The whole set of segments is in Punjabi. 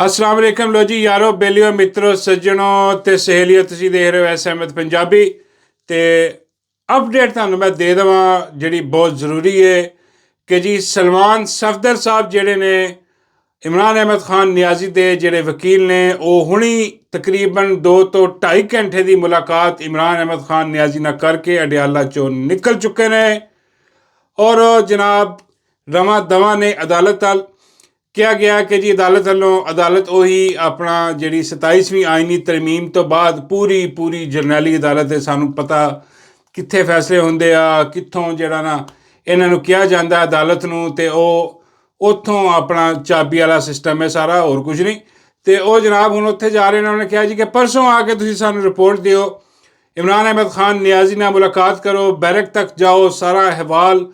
अस्सलाम वालेकुम लो जी यारो बेलियो मित्रों सज्जनों ते सहेलियों तुसीं देख रहे हो एस अहमद पंजाबी ते अपडेट ਤੁਹਾਨੂੰ मैं दे देवां ਜਿਹੜੀ बहुत ज़रूरी है कि जी सलमान सफदर साहब ਜਿਹੜੇ ਨੇ इमरान अहमद खान नियाजी ਦੇ ਜਿਹੜੇ ਵਕੀਲ ਨੇ ਉਹ ਹੁਣੀ ਤਕਰੀਬਨ 2 ਤੋਂ 2.5 ਘੰਟੇ ਦੀ ਮੁਲਾਕਾਤ ਇਮਰਾਨ ਅਹਿਮਦ ਖਾਨ ਨਿਆਜ਼ੀ ਨਾਲ ਕਰਕੇ ਅਡਿਆਲਾ ਚੋਂ ਨਿਕਲ ਚੁੱਕੇ ਨੇ ਔਰ ਜਨਾਬ ਰਵਾਂ ਦਵਾਂ ਨੇ ਅਦਾਲਤ ਵੱਲ ਕਿਹਾ ਗਿਆ ਕਿ ਜੀ ਅਦਾਲਤ ਵੱਲੋਂ ਅਦਾਲਤ ਉਹੀ ਆਪਣਾ ਜਿਹੜੀ 27ਵੀਂ ਆਈਨੀ ਤਰਮੀਮ ਤੋਂ ਬਾਅਦ ਪੂਰੀ ਜਰਨੈਲੀ ਅਦਾਲਤ ਹੈ ਸਾਨੂੰ ਪਤਾ ਕਿੱਥੇ ਫੈਸਲੇ ਹੁੰਦੇ ਆ ਕਿੱਥੋਂ ਜਿਹੜਾ ਨਾ ਇਹਨਾਂ ਨੂੰ ਕਿਹਾ ਜਾਂਦਾ ਅਦਾਲਤ ਨੂੰ ਤੇ ਉਹ ਉੱਥੋਂ ਆਪਣਾ ਚਾਬੀ ਵਾਲਾ ਸਿਸਟਮ ਹੈ ਸਾਰਾ ਹੋਰ ਕੁਝ ਨਹੀਂ ਤੇ ਉਹ ਜਨਾਬ ਹੁਣ ਉੱਥੇ ਜਾ ਰਹੇ ਨੇ ਉਹਨੇ ਕਿਹਾ ਜੀ ਕਿ ਪਰਸੋਂ ਆ ਕੇ ਤੁਸੀਂ ਸਾਨੂੰ ਰਿਪੋਰਟ ਦਿਓ ਇਮਰਾਨ ਅਹਿਮਦ ਖਾਨ ਨਿਆਜ਼ੀ ਨਾਲ ਮੁਲਾਕਾਤ ਕਰੋ ਬੈਰਕ ਤੱਕ ਜਾਓ ਸਾਰਾ ਅਹਿਵਾਲ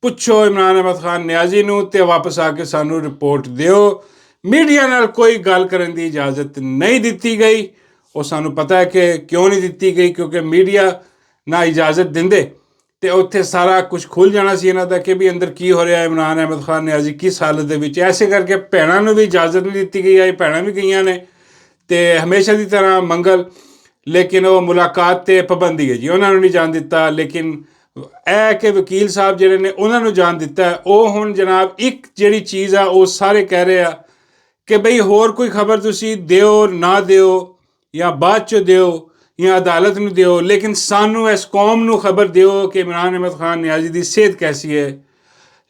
ਪੁੱਛੋ ਇਮਰਾਨ ਅਹਿਮਦ ਖਾਨ ਨਿਆਜ਼ੀ ਨੂੰ ਤੇ ਵਾਪਸ ਆ ਕੇ ਸਾਨੂੰ ਰਿਪੋਰਟ ਦਿਓ ਮੀਡੀਆ ਨਾਲ ਕੋਈ ਗੱਲ ਕਰਨ ਦੀ ਇਜਾਜ਼ਤ ਨਹੀਂ ਦਿੱਤੀ ਗਈ ਉਹ ਸਾਨੂੰ ਪਤਾ ਹੈ ਕਿ ਕਿਉਂ ਨਹੀਂ ਦਿੱਤੀ ਗਈ ਕਿਉਂਕਿ ਮੀਡੀਆ ਨਾ ਇਜਾਜ਼ਤ ਦਿੰਦੇ ਤੇ ਉੱਥੇ ਸਾਰਾ ਕੁਝ ਖੁੱਲ੍ਹ ਜਾਣਾ ਸੀ ਇਹਨਾਂ ਦਾ ਕਿ ਵੀ ਅੰਦਰ ਕੀ ਹੋ ਰਿਹਾ ਇਮਰਾਨ ਅਹਿਮਦ ਖਾਨ ਨਿਆਜ਼ੀ ਕਿਸ ਹਾਲਤ ਦੇ ਵਿੱਚ ਐਸੇ ਕਰਕੇ ਭੈਣਾਂ ਨੂੰ ਵੀ ਇਜਾਜ਼ਤ ਨਹੀਂ ਦਿੱਤੀ ਗਈ ਹੈ ਭੈਣਾਂ ਵੀ ਗਈਆਂ ਨੇ ਤੇ ਹਮੇਸ਼ਾ ਦੀ ਤਰ੍ਹਾਂ ਮੰਗਲ ਲੇਕਿਨ ਉਹ ਮੁਲਾਕਾਤ 'ਤੇ ਪਾਬੰਦੀ ਹੈ ਜੀ ਉਹਨਾਂ ਨੂੰ ਨਹੀਂ ਜਾਣ ਦਿੱਤਾ ਲੇਕਿਨ ਇਹ ਕਿ ਵਕੀਲ ਸਾਹਿਬ ਜਿਹੜੇ ਨੇ ਉਹਨਾਂ ਨੂੰ ਜਾਣ ਦਿੱਤਾ ਉਹ ਹੁਣ ਜਨਾਬ ਇੱਕ ਜਿਹੜੀ ਚੀਜ਼ ਆ ਉਹ ਸਾਰੇ ਕਹਿ ਰਹੇ ਆ ਕਿ ਬਈ ਹੋਰ ਕੋਈ ਖਬਰ ਤੁਸੀਂ ਦਿਓ ਨਾ ਦਿਓ ਜਾਂ ਬਾਅਦ 'ਚ ਦਿਓ ਜਾਂ ਅਦਾਲਤ ਨੂੰ ਦਿਓ ਲੇਕਿਨ ਸਾਨੂੰ ਇਸ ਕੌਮ ਨੂੰ ਖਬਰ ਦਿਓ ਕਿ ਇਮਰਾਨ ਅਹਿਮਦ ਖਾਨ ਨਿਆਜ਼ੀ ਦੀ ਸਿਹਤ ਕੈਸੀ ਹੈ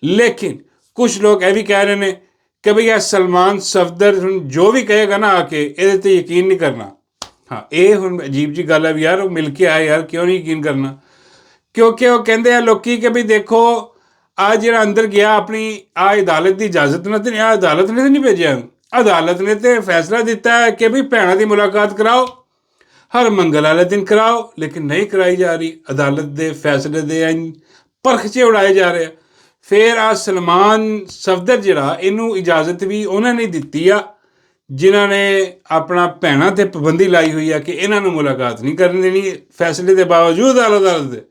ਲੇਕਿਨ ਕੁਛ ਲੋਕ ਇਹ ਵੀ ਕਹਿ ਰਹੇ ਨੇ ਕਿ ਬਈ ਇਹ ਸਲਮਾਨ ਸਫਦਰ ਹੁਣ ਜੋ ਵੀ ਕਹੇਗਾ ਨਾ ਆ ਕੇ ਇਹਦੇ 'ਤੇ ਯਕੀਨ ਨਹੀਂ ਕਰਨਾ ਹਾਂ ਇਹ ਹੁਣ ਅਜੀਬ ਜੀ ਗੱਲ ਹੈ ਵੀ ਯਾਰ ਉਹ ਮਿਲ ਕੇ ਆਏ ਯਾਰ ਕਿਉਂ ਨਹੀਂ ਯਕੀਨ ਕਰਨਾ ਕਿਉਂਕਿ ਉਹ ਕਹਿੰਦੇ ਆ ਲੋਕੀ ਕਿ ਵੀ ਦੇਖੋ ਆ ਜਿਹੜਾ ਅੰਦਰ ਗਿਆ ਆਪਣੀ ਆ ਅਦਾਲਤ ਦੀ ਇਜਾਜ਼ਤ ਨਾਲ ਤੇ ਆ ਅਦਾਲਤ ਨੇ ਤਾਂ ਨਹੀਂ ਭੇਜਿਆ ਅਦਾਲਤ ਨੇ ਤੇ ਫੈਸਲਾ ਦਿੱਤਾ ਹੈ ਕਿ ਵੀ ਭੈਣਾਂ ਦੀ ਮੁਲਾਕਾਤ ਕਰਾਓ ਹਰ ਮੰਗਲ ਵਾਲੇ ਦਿਨ ਕਰਾਓ ਲੇਕਿਨ ਨਹੀਂ ਕਰਾਈ ਜਾ ਰਹੀ ਅਦਾਲਤ ਦੇ ਫੈਸਲੇ ਦੇ ਪਰਖਚੇ ਉਡਾਏ ਜਾ ਰਹੇ ਫਿਰ ਆ ਸਲਮਾਨ ਸਫਦਰ ਜਿਹੜਾ ਇਹਨੂੰ ਇਜਾਜ਼ਤ ਵੀ ਉਹਨਾਂ ਨੇ ਦਿੱਤੀ ਆ ਜਿਨ੍ਹਾਂ ਨੇ ਆਪਣਾ ਭੈਣਾਂ 'ਤੇ ਪਾਬੰਦੀ ਲਾਈ ਹੋਈ ਆ ਕਿ ਇਹਨਾਂ ਨੂੰ ਮੁਲਾਕਾਤ ਨਹੀਂ ਕਰਨ ਦੇਣੀ ਫੈਸਲੇ ਦੇ ਬਾਵਜੂਦ ਅਦਾਲਤ ਦੇ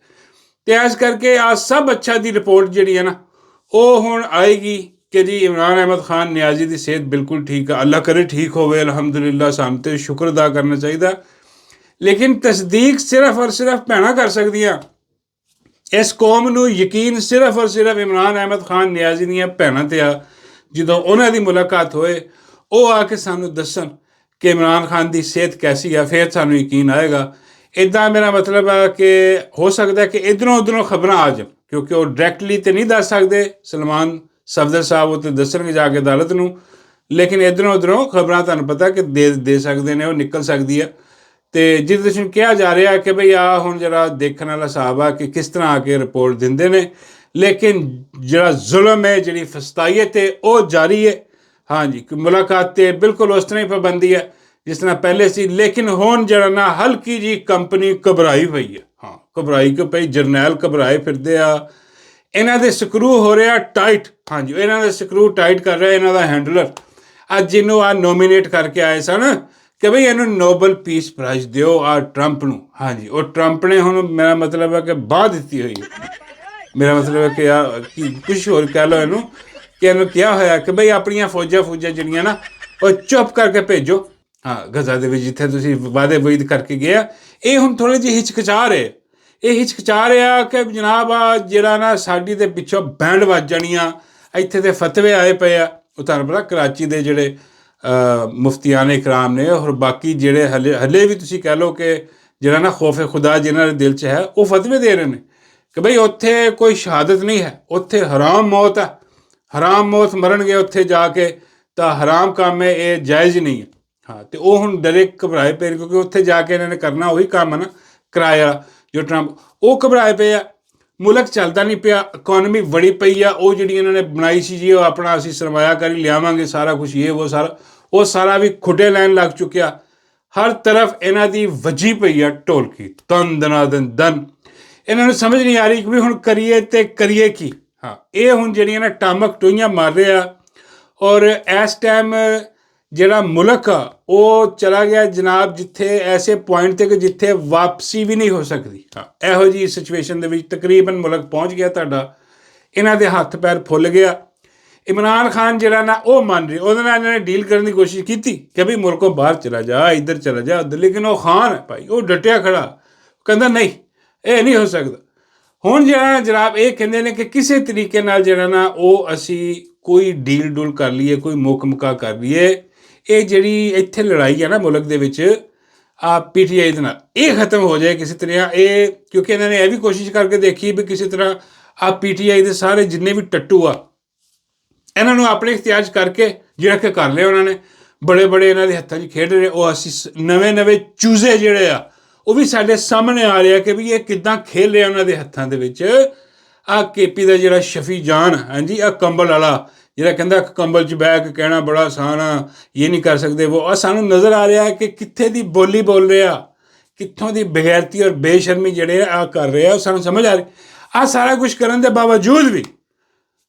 ਅਤੇ ਇਸ ਕਰਕੇ ਆ ਸਭ ਅੱਛਾ ਦੀ ਰਿਪੋਰਟ ਜਿਹੜੀ ਹੈ ਨਾ ਉਹ ਹੁਣ ਆਏਗੀ ਕਿ ਜੀ ਇਮਰਾਨ ਅਹਿਮਦ ਖਾਨ ਨਿਆਜ਼ੀ ਦੀ ਸਿਹਤ ਬਿਲਕੁਲ ਠੀਕ ਆ ਅੱਲਾ ਕਰੇ ਠੀਕ ਹੋਵੇ ਅਲਹਮਦੁਲਿਲਾ ਸਾਨੂੰ ਤਾਂ ਸ਼ੁਕਰ ਅਦਾ ਕਰਨਾ ਚਾਹੀਦਾ ਲੇਕਿਨ ਤਸਦੀਕ ਸਿਰਫ ਔਰ ਸਿਰਫ ਭੈਣਾਂ ਕਰ ਸਕਦੀਆਂ ਇਸ ਕੌਮ ਨੂੰ ਯਕੀਨ ਸਿਰਫ ਔਰ ਸਿਰਫ ਇਮਰਾਨ ਅਹਿਮਦ ਖਾਨ ਨਿਆਜ਼ੀ ਦੀਆਂ ਭੈਣਾਂ 'ਤੇ ਆ ਜਦੋਂ ਉਹਨਾਂ ਦੀ ਮੁਲਾਕਾਤ ਹੋਏ ਉਹ ਆ ਕੇ ਸਾਨੂੰ ਦੱਸਣ ਕਿ ਇਮਰਾਨ ਖਾਨ ਦੀ ਸਿਹਤ ਕੈਸੀ ਆ ਫਿਰ ਸਾਨੂੰ ਯਕੀਨ ਆਏਗਾ ਇੱਦਾਂ ਮੇਰਾ ਮਤਲਬ ਹੈ ਕਿ ਹੋ ਸਕਦਾ ਕਿ ਇੱਧਰੋਂ ਉੱਧਰੋਂ ਖਬਰਾਂ ਆ ਜਾਣ ਕਿਉਂਕਿ ਉਹ ਡਾਇਰੈਕਟਲੀ ਤਾਂ ਨਹੀਂ ਦੱਸ ਸਕਦੇ ਸਲਮਾਨ ਸਫਦਰ ਸਾਹਿਬ ਉਹ ਤਾਂ ਦੱਸਣਗੇ ਜਾ ਕੇ ਅਦਾਲਤ ਨੂੰ ਲੇਕਿਨ ਇੱਧਰੋਂ ਉੱਧਰੋਂ ਖਬਰਾਂ ਤੁਹਾਨੂੰ ਪਤਾ ਕਿ ਦੇ ਸਕਦੇ ਨੇ ਉਹ ਨਿਕਲ ਸਕਦੀ ਹੈ ਅਤੇ ਜਿਹਦੇ ਵਿੱਚ ਕਿਹਾ ਜਾ ਰਿਹਾ ਕਿ ਬਈ ਆ ਹੁਣ ਜਿਹੜਾ ਦੇਖਣ ਵਾਲਾ ਹਿਸਾਬ ਆ ਕਿ ਕਿਸ ਤਰ੍ਹਾਂ ਆ ਕੇ ਰਿਪੋਰਟ ਦਿੰਦੇ ਨੇ ਲੇਕਿਨ ਜਿਹੜਾ ਜ਼ੁਲਮ ਹੈ ਜਿਹੜੀ ਫਸਤਾਈਅਤ ਹੈ ਉਹ ਜਾਰੀ ਹੈ ਹਾਂਜੀ ਮੁਲਾਕਾਤ 'ਤੇ ਬਿਲਕੁਲ ਉਸ ਤਰ੍ਹਾਂ ਹੀ ਪਾਬੰਦੀ ਹੈ ਜਿਸ ਤਰ੍ਹਾਂ ਪਹਿਲੇ ਸੀ ਲੇਕਿਨ ਹੁਣ ਜਿਹੜਾ ਨਾ ਹਲਕੀ ਜੀ ਕੰਪਨੀ ਘਬਰਾਈ ਪਈ ਹੈ ਹਾਂ ਘਬਰਾਈ ਕਿਉਂ ਪਈ ਜਰਨੈਲ ਘਬਰਾਏ ਫਿਰਦੇ ਆ ਇਹਨਾਂ ਦੇ ਸਕਰੂ ਹੋ ਰਿਹਾ ਟਾਈਟ ਹਾਂਜੀ ਇਹਨਾਂ ਦੇ ਸਕਰੂ ਟਾਈਟ ਕਰ ਰਿਹਾ ਇਹਨਾਂ ਦਾ ਹੈਂਡਲਰ ਅੱਜ ਜਿਹਨੂੰ ਆ ਨੋਮੀਨੇਟ ਕਰਕੇ ਆਏ ਸਨ ਕਿ ਬਈ ਇਹਨੂੰ ਨੋਬਲ ਪੀਸ ਪ੍ਰਾਈਜ਼ ਦਿਓ ਆ ਟਰੰਪ ਨੂੰ ਹਾਂਜੀ ਉਹ ਟਰੰਪ ਨੇ ਹੁਣ ਮੇਰਾ ਮਤਲਬ ਹੈ ਕਿ ਬਾਂਹ ਦਿੱਤੀ ਹੋਈ ਮੇਰਾ ਮਤਲਬ ਹੈ ਕਿ ਯਾਰ ਕੀ ਕੁਛ ਹੋਰ ਕਹਿ ਲਓ ਇਹਨੂੰ ਕਿ ਇਹਨੂੰ ਕਿਹਾ ਹੋਇਆ ਕਿ ਬਈ ਆਪਣੀਆਂ ਫੌਜਾਂ ਜਿਹੜੀਆਂ ਨਾ ਉਹ ਚੁੱਪ ਕਰਕੇ ਭੇਜੋ ਹਾਂ ਗਜ਼ਾ ਦੇ ਵਿੱਚ ਜਿੱਥੇ ਤੁਸੀਂ ਵਾਅਦੇ ਵਈਦ ਕਰਕੇ ਗਿਆ ਇਹ ਹੁਣ ਥੋੜ੍ਹੀ ਜਿਹੀ ਹਿਚਕਚਾ ਰਹੇ ਇਹ ਹਿਚਕਚਾ ਰਿਹਾ ਕਿ ਜਨਾਬ ਆ ਜਿਹੜਾ ਨਾ ਸਾਡੀ ਦੇ ਪਿੱਛੋਂ ਬੈਂਡ ਵੱਜ ਜਾਣੀਆਂ ਇੱਥੇ ਤੇ ਫਤਵੇ ਆਏ ਪਏ ਆ ਉਹ ਤੁਹਾਨੂੰ ਪਤਾ ਕਰਾਚੀ ਦੇ ਜਿਹੜੇ ਮੁਫਤੀਆਨ ਇਕਰਾਮ ਨੇ ਔਰ ਬਾਕੀ ਜਿਹੜੇ ਹਲੇ ਵੀ ਤੁਸੀਂ ਕਹਿ ਲਓ ਕਿ ਜਿਹੜਾ ਨਾ ਖੌਫ ਖੁਦਾ ਜਿਹਨਾਂ ਦੇ ਦਿਲ 'ਚ ਹੈ ਉਹ ਫਤਵੇ ਦੇ ਰਹੇ ਨੇ ਕਿ ਬਈ ਉੱਥੇ ਕੋਈ ਸ਼ਹਾਦਤ ਨਹੀਂ ਹੈ ਉੱਥੇ ਹਰਾਮ ਮੌਤ ਹੈ ਹਰਾਮ ਮੌਤ ਮਰਨਗੇ ਉੱਥੇ ਜਾ ਕੇ ਤਾਂ ਹਰਾਮ ਕੰਮ ਹੈ ਇਹ ਜਾਇਜ਼ ਹੀ ਨਹੀਂ ਹੈ ਹਾਂ ਅਤੇ ਉਹ ਹੁਣ ਡਰੇ ਘਬਰਾਏ ਪਏ ਕਿਉਂਕਿ ਉੱਥੇ ਜਾ ਕੇ ਇਹਨਾਂ ਨੇ ਕਰਨਾ ਉਹੀ ਕੰਮ ਹੈ ਨਾ ਕਿਰਾਏ ਵਾਲਾ ਜੋ ਟਰੰਪ ਉਹ ਘਬਰਾਏ ਪਏ ਆ ਮੁਲਕ ਚੱਲਦਾ ਨਹੀਂ ਪਿਆ ਇਕੋਨਮੀ ਬੜੀ ਪਈ ਆ ਉਹ ਜਿਹੜੀ ਇਹਨਾਂ ਨੇ ਬਣਾਈ ਸੀ ਜੀ ਉਹ ਆਪਣਾ ਅਸੀਂ ਸਰਮਾਇਆਕਾਰੀ ਲਿਆਵਾਂਗੇ ਸਾਰਾ ਕੁਛ ਇਹ ਉਹ ਸਾਰਾ ਵੀ ਖੁੱਡੇ ਲੈਣ ਲੱਗ ਚੁੱਕਿਆ ਹਰ ਤਰਫ ਇਹਨਾਂ ਦੀ ਵੱਜੀ ਪਈ ਆ ਢੋਲਕੀ ਤਨ ਦਨ ਇਹਨਾਂ ਨੂੰ ਸਮਝ ਨਹੀਂ ਆ ਰਹੀ ਕਿ ਵੀ ਹੁਣ ਕਰੀਏ ਅਤੇ ਕਰੀਏ ਕੀ ਹਾਂ ਇਹ ਹੁਣ ਜਿਹੜੀਆਂ ਨਾ ਟਾਮਕ ਟੋਈਆਂ ਮਾਰ ਰਹੇ ਆ ਔਰ ਇਸ ਟਾਈਮ ਜਿਹੜਾ ਮੁਲਕ ਆ ਉਹ ਚਲਾ ਗਿਆ ਜਨਾਬ ਜਿੱਥੇ ਐਸੇ ਪੁਆਇੰਟ 'ਤੇ ਕਿ ਜਿੱਥੇ ਵਾਪਸੀ ਵੀ ਨਹੀਂ ਹੋ ਸਕਦੀ ਹਾਂ ਇਹੋ ਜਿਹੀ ਸਿਚੁਏਸ਼ਨ ਦੇ ਵਿੱਚ ਤਕਰੀਬਨ ਮੁਲਕ ਪਹੁੰਚ ਗਿਆ ਤੁਹਾਡਾ ਇਹਨਾਂ ਦੇ ਹੱਥ ਪੈਰ ਫੁੱਲ ਗਿਆ ਇਮਰਾਨ ਖਾਨ ਜਿਹੜਾ ਨਾ ਉਹ ਮੰਨ ਰਿਹਾ, ਉਹਦੇ ਨਾਲ ਇਹਨਾਂ ਨੇ ਡੀਲ ਕਰਨ ਦੀ ਕੋਸ਼ਿਸ਼ ਕੀਤੀ ਕਿ ਵੀ ਮੁਲਕੋਂ ਬਾਹਰ ਚਲਾ ਜਾ, ਇੱਧਰ ਚਲਾ ਜਾ ਉੱਧਰ, ਲੇਕਿਨ ਉਹ ਖਾਨ ਹੈ ਭਾਈ, ਉਹ ਡਟਿਆ ਖੜਾ, ਕਹਿੰਦਾ ਨਹੀਂ ਇਹ ਨਹੀਂ ਹੋ ਸਕਦਾ। ਹੁਣ ਜਿਹੜਾ ਜਨਾਬ ਇਹ ਕਹਿੰਦੇ ਨੇ ਕਿ ਕਿਸੇ ਤਰੀਕੇ ਨਾਲ ਜਿਹੜਾ ਨਾ ਉਹ ਅਸੀਂ ਕੋਈ ਡੀਲ ਡੂਲ ਕਰ ਲਈਏ, ਕੋਈ ਮੁਕਾ ਕਰ ਲਈਏ, ਇਹ ਜਿਹੜੀ ਇੱਥੇ ਲੜਾਈ ਹੈ ਨਾ ਮੁਲਕ ਦੇ ਵਿੱਚ ਆ PTI ਦੇ ਨਾਲ, ਇਹ ਖਤਮ ਹੋ ਜਾਏ ਕਿਸੇ ਤਰ੍ਹਾਂ। ਇਹ ਕਿਉਂਕਿ ਇਹਨਾਂ ਨੇ ਇਹ ਵੀ ਕੋਸ਼ਿਸ਼ ਕਰਕੇ ਦੇਖੀ ਵੀ ਕਿਸੇ ਤਰ੍ਹਾਂ ਆ PTI ਦੇ ਸਾਰੇ ਜਿੰਨੇ ਵੀ ਟੱਟੂ ਆ ਇਹਨਾਂ ਨੂੰ ਆਪਣੇ ਇਖਤਿਆਰ 'ਚ ਕਰਕੇ ਜਿਹੜਾ ਕਿ ਕਰ ਲਿਆ ਉਹਨਾਂ ਨੇ, ਬੜੇ ਬੜੇ ਇਹਨਾਂ ਦੇ ਹੱਥਾਂ 'ਚ ਖੇਡ ਰਹੇ। ਉਹ ਅਸੀਂ ਨਵੇਂ ਚੂਜ਼ੇ ਜਿਹੜੇ ਆ ਉਹ ਵੀ ਸਾਡੇ ਸਾਹਮਣੇ ਆ ਰਿਹਾ ਕਿ ਵੀ ਇਹ ਕਿੱਦਾਂ ਖੇਲ ਰਿਹਾ ਉਹਨਾਂ ਦੇ ਹੱਥਾਂ ਦੇ ਵਿੱਚ। ਆਹ KP ਦਾ ਜਿਹੜਾ ਸ਼ਫੀ ਜਾਨ, ਹਾਂਜੀ ਆਹ ਕੰਬਲ ਵਾਲਾ ਜਿਹੜਾ ਕਹਿੰਦਾ ਕੰਬਲ 'ਚ ਬਹਿ ਕੇ ਕਹਿਣਾ ਬੜਾ ਆਸਾਨ ਆ, ਇਹ ਨਹੀਂ ਕਰ ਸਕਦੇ ਉਹ, ਸਾਨੂੰ ਨਜ਼ਰ ਆ ਰਿਹਾ ਕਿ ਕਿੱਥੇ ਦੀ ਬੋਲੀ ਬੋਲ ਰਿਹਾ, ਕਿੱਥੋਂ ਦੀ ਬੇਗੈਰਤੀ ਔਰ ਬੇਸ਼ਰਮੀ ਜਿਹੜੇ ਆ ਕਰ ਰਿਹਾ, ਉਹ ਸਾਨੂੰ ਸਮਝ ਆ ਰਹੀ। ਆਹ ਸਾਰਾ ਕੁਛ ਕਰਨ ਦੇ ਬਾਵਜੂਦ ਵੀ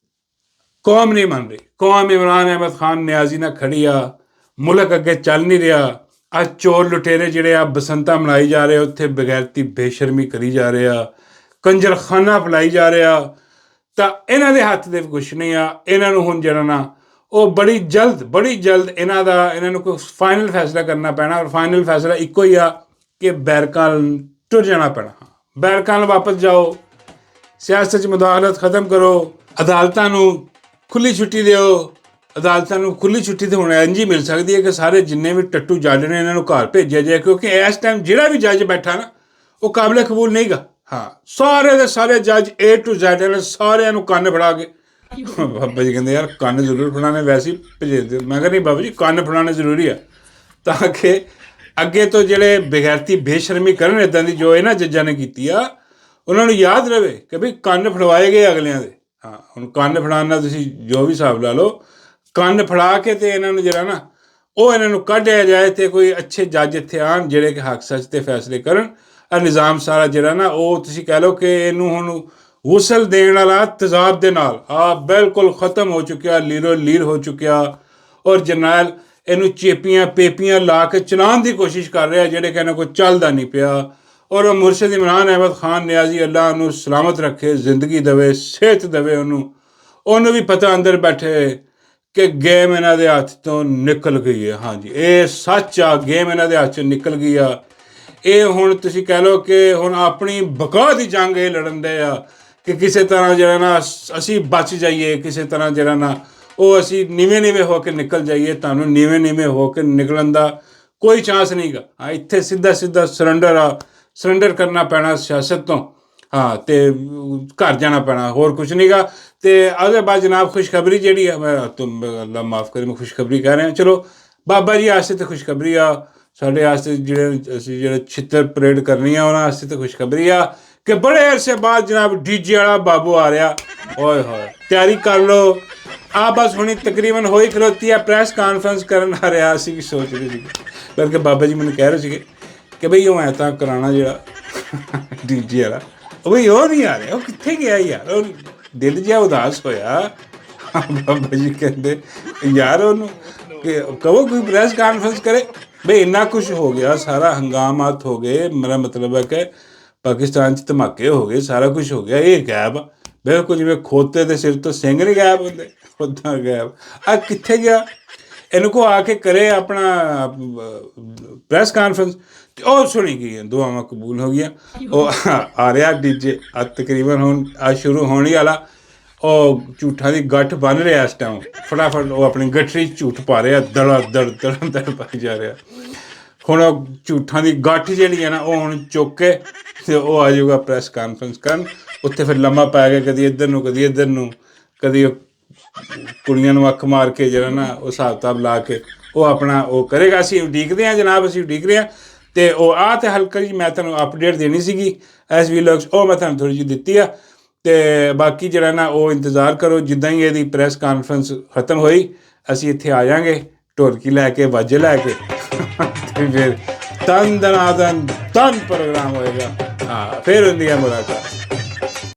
ਕੌਮ ਨਹੀਂ ਮੰਨ ਰਹੀ। ਕੌਮ ਇਮਰਾਨ ਅਹਿਮਦ ਖਾਨ ਨਿਆਜ਼ੀ ਨਾਲ ਖੜੀ ਆ, ਮੁਲਕ ਅੱਗੇ ਚੱਲ ਨਹੀਂ ਰਿਹਾ। ਆ ਚੋਰ ਲੁਟੇਰੇ ਜਿਹੜੇ ਆ ਬਸੰਤਾਂ ਮਨਾਈ ਜਾ ਰਹੇ, ਉੱਥੇ ਬਗੈਰਤੀ ਬੇਸ਼ਰਮੀ ਕਰੀ ਜਾ ਰਹੇ ਆ, ਕੰਜਰਖਾਨਾ ਫੈਲਾਈ ਜਾ ਰਿਹਾ। ਤਾਂ ਇਹਨਾਂ ਦੇ ਹੱਥ ਦੇ ਕੁਛ ਨਹੀਂ ਆ। ਇਹਨਾਂ ਨੂੰ ਹੁਣ ਜਿਹੜਾ ਨਾ ਉਹ ਬੜੀ ਜਲਦ ਇਹਨਾਂ ਨੂੰ ਕੋਈ ਫਾਈਨਲ ਫੈਸਲਾ ਕਰਨਾ ਪੈਣਾ, ਔਰ ਫਾਈਨਲ ਫੈਸਲਾ ਇੱਕੋ ਹੀ ਆ ਕਿ ਬੈਰਕਾਂ ਟੁਰ ਜਾਣਾ ਪੈਣਾ। ਬੈਰਕਾਂ ਵਾਪਸ ਜਾਓ, ਸਿਆਸਤ 'ਚ ਮੁਦਾਖਲਤ ਖਤਮ ਕਰੋ, ਅਦਾਲਤਾਂ ਨੂੰ ਖੁੱਲ੍ਹੀ ਛੁੱਟੀ ਦਿਓ। ਅਦਾਲਤਾਂ ਨੂੰ ਖੁੱਲ੍ਹੀ ਛੁੱਟੀ ਤਾਂ ਹੁਣ ਇੰਝ ਹੀ ਮਿਲ ਸਕਦੀ ਹੈ ਕਿ ਸਾਰੇ ਜਿੰਨੇ ਵੀ ਟੱਟੂ ਜੱਜ ਨੇ ਇਹਨਾਂ ਨੂੰ ਘਰ ਭੇਜਿਆ ਜਾਏ, ਕਿਉਂਕਿ ਇਸ ਟਾਈਮ ਜਿਹੜਾ ਵੀ ਜੱਜ ਬੈਠਾ ਨਾ ਉਹ ਕਾਬਲੇ ਕਬੂਲ ਨਹੀਂ ਗਾ। ਹਾਂ, ਸਾਰੇ ਦੇ ਸਾਰੇ ਜੱਜ A to Z ਨੇ, ਸਾਰਿਆਂ ਨੂੰ ਕੰਨ ਫੜਾ ਕੇ। ਬਾਬਾ ਜੀ ਕਹਿੰਦੇ ਯਾਰ ਕੰਨ ਜ਼ਰੂਰ ਫੜਾਉਣੇ, ਵੈਸੇ ਹੀ ਭੇਜ ਦਿਓ। ਮੈਂ ਕਿਹਾ ਨਹੀਂ ਬਾਬਾ ਜੀ ਕੰਨ ਫੜਾਉਣੇ ਜ਼ਰੂਰੀ ਆ, ਤਾਂ ਕਿ ਅੱਗੇ ਤੋਂ ਜਿਹੜੇ ਬੇਗੈਰਤੀ ਬੇਸ਼ਰਮੀ ਕਰਨ ਇੱਦਾਂ ਦੀ ਜੋ ਇਹਨਾਂ ਜੱਜਾਂ ਨੇ ਕੀਤੀ ਆ, ਉਹਨਾਂ ਨੂੰ ਯਾਦ ਰਹੇ ਕਿ ਵੀ ਕੰਨ ਫੜਵਾਏ ਗਏ ਅਗਲਿਆਂ ਦੇ। ਹਾਂ, ਹੁਣ ਕੰਨ ਫੜਾਉਣ ਨਾਲ ਤੁਸੀਂ ਜੋ ਵੀ ਹਿਸਾਬ ਲਾ ਲਓ, ਕੰਨ ਫੜਾ ਕੇ ਤੇ ਇਹਨਾਂ ਨੂੰ ਜਿਹੜਾ ਨਾ ਉਹ ਇਹਨਾਂ ਨੂੰ ਕੱਢਿਆ ਜਾਏ ਤੇ ਕੋਈ ਅੱਛੇ ਜੱਜ ਇੱਥੇ ਆਉਣ ਜਿਹੜੇ ਕਿ ਹੱਕ ਸੱਚ 'ਤੇ ਫੈਸਲੇ ਕਰਨ। ਇਹ ਨਿਜ਼ਾਮ ਸਾਰਾ ਜਿਹੜਾ ਨਾ ਉਹ ਤੁਸੀਂ ਕਹਿ ਲਓ ਕਿ ਇਹਨੂੰ ਹੁਣ ਗੁਸਲ ਦੇਣ ਵਾਲਾ ਤੇਜ਼ਾਬ ਦੇ ਨਾਲ ਬਿਲਕੁਲ ਖਤਮ ਹੋ ਚੁੱਕਿਆ, ਲੀਰੋ ਲੀਰ ਹੋ ਚੁੱਕਿਆ। ਔਰ ਜਰਨੈਲ ਇਹਨੂੰ ਚੇਪੀਆਂ ਪੇਪੀਆਂ ਲਾ ਕੇ ਚਲਾਉਣ ਦੀ ਕੋਸ਼ਿਸ਼ ਕਰ ਰਿਹਾ, ਜਿਹੜੇ ਕਿ ਇਹਨਾਂ ਕੋਲ ਚੱਲਦਾ ਨਹੀਂ ਪਿਆ। ਔਰ ਮੁਰਸ਼ਿਦ ਇਮਰਾਨ ਅਹਿਮਦ ਖਾਨ ਨਿਆਜ਼ੀ ਅੱਲਾ ਉਹਨੂੰ ਸਲਾਮਤ ਰੱਖੇ, ਜ਼ਿੰਦਗੀ ਦੇਵੇ, ਸਿਹਤ ਦੇਵੇ ਉਹਨੂੰ ਵੀ ਪਤਾ ਅੰਦਰ ਬੈਠੇ ਕਿ ਗੇਮ ਇਹਨਾਂ ਦੇ ਹੱਥ ਤੋਂ ਨਿਕਲ ਗਈ ਹੈ। ਹਾਂਜੀ, ਇਹ ਸੱਚ ਆ, ਗੇਮ ਇਹਨਾਂ ਦੇ ਹੱਥ 'ਚੋਂ ਨਿਕਲ ਗਈ ਆ। ਇਹ ਹੁਣ ਤੁਸੀਂ ਕਹਿ ਲਓ ਕਿ ਹੁਣ ਆਪਣੀ ਬਕਾ ਦੀ ਜੰਗ ਇਹ ਲੜਨ ਦੇ ਆ ਕਿ ਕਿਸੇ ਤਰ੍ਹਾਂ ਜਿਹੜਾ ਨਾ ਅਸੀਂ ਬਚ ਜਾਈਏ, ਕਿਸੇ ਤਰ੍ਹਾਂ ਜਿਹੜਾ ਨਾ ਉਹ ਅਸੀਂ ਨੀਵੇਂ ਹੋ ਕੇ ਨਿਕਲ ਜਾਈਏ। ਤੁਹਾਨੂੰ ਨੀਵੇਂ ਹੋ ਕੇ ਨਿਕਲਣ ਦਾ ਕੋਈ ਚਾਂਸ ਨਹੀਂ ਗਾ। ਹਾਂ, ਇੱਥੇ ਸਿੱਧਾ ਸਰੈਂਡਰ ਕਰਨਾ ਪੈਣਾ ਸਿਆਸਤ ਤੋਂ। ਹਾਂ, ਅਤੇ ਘਰ ਜਾਣਾ ਪੈਣਾ, ਹੋਰ ਕੁਛ ਨਹੀਂ ਗਾ। ਅਤੇ ਉਹਦੇ ਬਾਅਦ ਜਨਾਬ ਖੁਸ਼ਖਬਰੀ ਜਿਹੜੀ ਆ, ਮੈਂ ਅੱਲਾ ਮਾਫ ਕਰੇ ਮੈਂ ਖੁਸ਼ਖਬਰੀ ਕਹਿ ਰਿਹਾ, ਚਲੋ ਬਾਬਾ ਜੀ ਵਾਸਤੇ ਤਾਂ ਖੁਸ਼ਖਬਰੀ ਆ, ਸਾਡੇ ਵਾਸਤੇ ਜਿਹੜੇ ਛਿੱਤਰ ਪਰੇਡ ਕਰਨੀ ਆ ਉਹਨਾਂ ਵਾਸਤੇ ਤਾਂ ਖੁਸ਼ਖਬਰੀ ਆ ਕਿ ਬੜੇ ਅਰਸੇ ਬਾਅਦ ਜਨਾਬ DJ ਵਾਲਾ ਬਾਬੂ ਆ ਰਿਹਾ। ਓਏ ਹੋਏ, ਤਿਆਰੀ ਕਰ ਲਓ। ਬਸ ਹੁਣੀ ਤਕਰੀਬਨ ਹੋਈ ਖਲੋਤੀ ਆ, ਪ੍ਰੈਸ ਕਾਨਫਰੰਸ ਕਰਨ ਆ ਰਿਹਾ। ਅਸੀਂ ਕੀ ਸੋਚ ਰਹੇ ਸੀ, ਬਲਕਿ ਬਾਬਾ ਜੀ ਮੈਨੂੰ ਕਹਿ ਰਹੇ ਸੀਗੇ ਕਿ ਬਈ ਉਹ ਐਂ ਤਾਂ ਕਰਾਉਣਾ ਜਿਹੜਾ DJ ਵਾਲਾ, ਉਹ ਬਈ ਉਹ ਨਹੀਂ ਆ ਰਿਹਾ, ਉਹ ਕਿੱਥੇ ਗਿਆ ਯਾਰ, ਉਹ ਦਿਲ ਜਿਹਾ ਉਦਾਸ ਹੋਇਆ। ਬਾਬਾ ਜੀ ਕਹਿੰਦੇ ਯਾਰ ਉਹਨੂੰ ਕਿ ਕਹੋ ਕੋਈ ਪ੍ਰੈਸ ਕਾਨਫਰੰਸ ਕਰੇ। ਬਈ ਇੰਨਾ ਕੁਛ ਹੋ ਗਿਆ, ਸਾਰਾ ਹੰਗਾਮਾਤ ਹੋ ਗਏ, ਮੇਰਾ ਮਤਲਬ ਹੈ ਕਿ ਪਾਕਿਸਤਾਨ 'ਚ ਧਮਾਕੇ ਹੋ ਗਏ, ਸਾਰਾ ਕੁਛ ਹੋ ਗਿਆ, ਇਹ ਗਾਇਬ ਆ ਬਿਲਕੁਲ, ਜਿਵੇਂ ਖੋਤੇ ਦੇ ਸਿਰ ਤੋਂ ਸਿੰਘ ਨਹੀਂ ਗਾਇਬ ਹੁੰਦੇ ਉੱਦਾਂ ਗਾਇਬ। ਕਿੱਥੇ ਗਿਆ? ਇਹਨੂੰ ਕੋ ਆ ਕੇ ਕਰੇ ਆਪਣਾ ਪ੍ਰੈਸ ਕਾਨਫਰੰਸ। ਅਤੇ ਉਹ ਸੁਣੀ ਗਈ, ਦੁਆਵਾਂ ਕਬੂਲ ਹੋ ਗਈਆਂ। ਉਹ ਆ ਰਿਹਾ DJ ਤਕਰੀਬਨ ਹੁਣ ਸ਼ੁਰੂ ਹੋਣ ਹੀ ਵਾਲਾ। ਉਹ ਝੂਠਾਂ ਦੀ ਗੱਠ ਬੰਨ ਰਿਹਾ ਇਸ ਟਾਈਮ, ਫਟਾਫਟ ਉਹ ਆਪਣੀ ਗੱਠੜੀ 'ਚ ਝੂਠ ਪਾ ਰਿਹਾ, ਦੜ ਪਾਈ ਜਾ ਰਿਹਾ। ਹੁਣ ਉਹ ਝੂਠਾਂ ਦੀ ਗੱਠ ਜਿਹੜੀ ਹੈ ਨਾ ਉਹ ਹੁਣ ਚੁੱਕ ਕੇ ਅਤੇ ਉਹ ਆ ਜਾਊਗਾ ਪ੍ਰੈਸ ਕਾਨਫਰੰਸ ਕਰਨ। ਉੱਥੇ ਫਿਰ ਲੰਮਾ ਪੈ ਗਿਆ, ਕਦੀ ਇੱਧਰ ਨੂੰ ਕਦੀ ਉਹ ਕੁੜੀਆਂ ਨੂੰ ਅੱਖ ਮਾਰ ਕੇ ਜਿਹੜਾ ਨਾ ਉਹ ਹਿਸਾਬ ਕਿਤਾਬ ਲਾ ਕੇ ਉਹ ਆਪਣਾ ਉਹ ਕਰੇਗਾ। ਅਸੀਂ ਉਡੀਕਦੇ ਹਾਂ ਜਨਾਬ, ਅਸੀਂ ਉਡੀਕ ਰਹੇ ਹਾਂ। ਅਤੇ ਉਹ ਅਤੇ ਹਲਕਾ ਜੀ ਮੈਂ ਤੁਹਾਨੂੰ ਅਪਡੇਟ ਦੇਣੀ ਸੀਗੀ ਇਸ ਵੀਲੋਗਸ, ਉਹ ਮੈਂ ਤੁਹਾਨੂੰ ਥੋੜ੍ਹੀ ਜਿਹੀ ਦਿੱਤੀ ਆ। ਅਤੇ ਬਾਕੀ ਜਿਹੜਾ ਨਾ ਉਹ ਇੰਤਜ਼ਾਰ ਕਰੋ, ਜਿੱਦਾਂ ਹੀ ਇਹਦੀ ਪ੍ਰੈਸ ਕਾਨਫਰੰਸ ਖਤਮ ਹੋਈ ਅਸੀਂ ਇੱਥੇ ਆ ਜਾਵਾਂਗੇ ਢੋਲਕੀ ਲੈ ਕੇ, ਵਾਜੇ ਲੈ ਕੇ, ਅਤੇ ਫਿਰ ਤਨ ਪ੍ਰੋਗਰਾਮ ਹੋਏਗਾ। ਹਾਂ, ਫਿਰ ਹੁੰਦੀ ਹੈ ਮੁਲਾਕਾਤ।